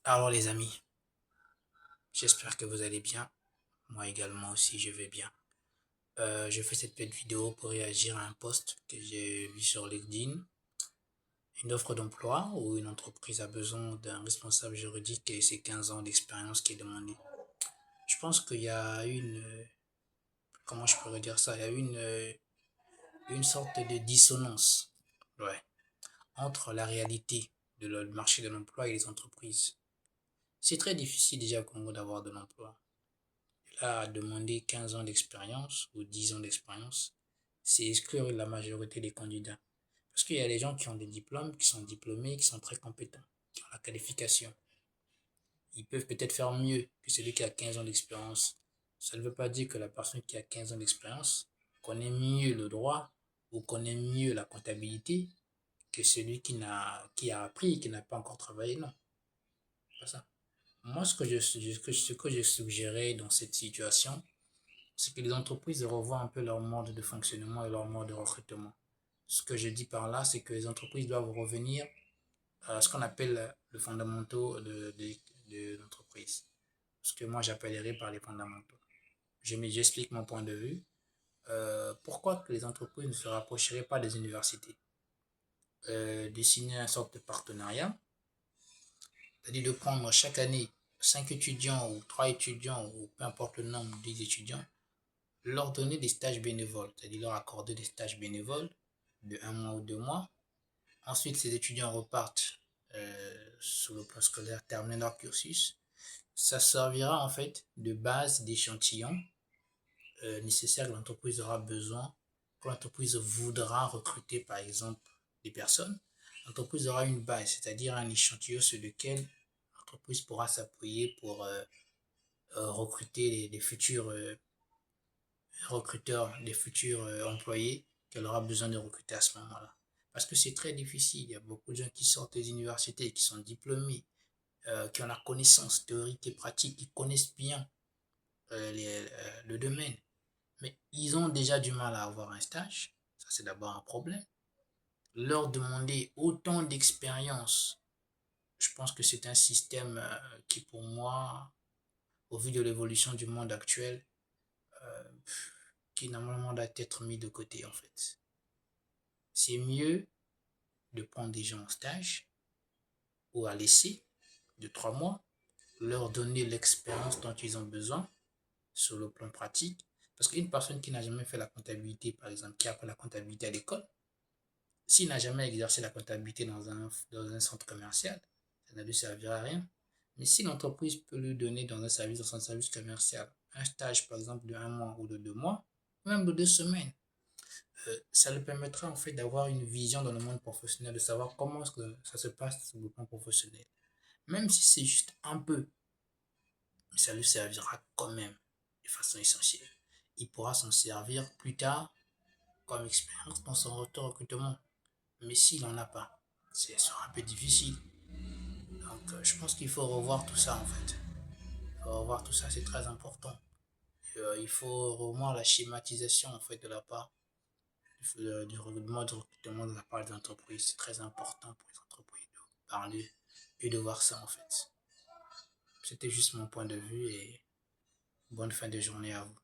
Alors les amis, j'espère que vous allez bien. Moi également aussi, je vais bien. Je fais cette petite vidéo pour réagir à un post que j'ai vu sur LinkedIn. Une offre d'emploi où une entreprise a besoin d'un responsable juridique et c'est 15 ans d'expérience qui est demandé. Je pense qu'il y a comment je pourrais dire ça, il y a une sorte de dissonance, ouais, entre la réalité de le marché de l'emploi et les entreprises. C'est très difficile déjà au Congo d'avoir de l'emploi. Là, à demander 15 ans d'expérience ou 10 ans d'expérience, c'est exclure la majorité des candidats. Parce qu'il y a des gens qui ont des diplômes, qui sont diplômés, qui sont très compétents, qui ont la qualification. Ils peuvent peut-être faire mieux que celui qui a 15 ans d'expérience. Ça ne veut pas dire que la personne qui a 15 ans d'expérience connaît mieux le droit ou connaît mieux la comptabilité que celui qui a appris et qui n'a pas encore travaillé. Non, c'est pas ça. Moi, ce que je suggérais dans cette situation, c'est que les entreprises revoient un peu leur mode de fonctionnement et leur mode de recrutement. Ce que je dis par là, c'est que les entreprises doivent revenir à ce qu'on appelle les fondamentaux de l'entreprise. Ce que moi j'appellerais par les fondamentaux. J'explique mon point de vue. Pourquoi que les entreprises ne se rapprocheraient pas des universités? De signer une sorte de partenariat, c'est-à-dire de prendre chaque année 5 étudiants ou 3 étudiants ou peu importe le nombre d'étudiants, leur donner des stages bénévoles, c'est-à-dire leur accorder des stages bénévoles de 1 mois ou 2 mois. Ensuite, ces étudiants repartent sur le plan scolaire, terminer leur cursus. Ça servira en fait de base d'échantillon nécessaire que l'entreprise aura besoin, que l'entreprise voudra recruter par exemple des personnes. L'entreprise aura une base, c'est-à-dire un échantillon sur lequel l'entreprise pourra s'appuyer pour recruter les futurs recruteurs, les futurs employés qu'elle aura besoin de recruter à ce moment-là. Parce que c'est très difficile. Il y a beaucoup de gens qui sortent des universités, qui sont diplômés, qui ont la connaissance théorique et pratique, qui connaissent bien le domaine. Mais ils ont déjà du mal à avoir un stage. Ça, c'est d'abord un problème. Leur demander autant d'expérience, je pense que c'est un système qui, pour moi, au vu de l'évolution du monde actuel, euh, qui normalement doit être mis de côté en fait. C'est mieux de prendre des gens en stage ou à l'essai de 3 mois, leur donner l'expérience dont ils ont besoin sur le plan pratique. Parce qu'une personne qui n'a jamais fait la comptabilité, par exemple, qui a appris la comptabilité à l'école, s'il n'a jamais exercé la comptabilité dans un centre commercial, ça ne lui servira à rien. Mais si l'entreprise peut lui donner dans son service commercial, un stage par exemple de 1 mois ou de 2 mois, même de 2 semaines, ça lui permettra en fait d'avoir une vision dans le monde professionnel, de savoir comment est-ce que ça se passe sur le plan professionnel. Même si c'est juste un peu, mais ça lui servira quand même de façon essentielle. Il pourra s'en servir plus tard comme expérience dans son retour recrutement. Mais s'il n'en a pas, ce sera un peu difficile. Donc je pense qu'il faut revoir tout ça en fait. Il faut revoir tout ça, c'est très important. Il faut revoir la schématisation en fait de la part du mode de recrutement de la part des entreprises. C'est très important pour les entreprises de parler et de voir ça en fait. C'était juste mon point de vue et bonne fin de journée à vous.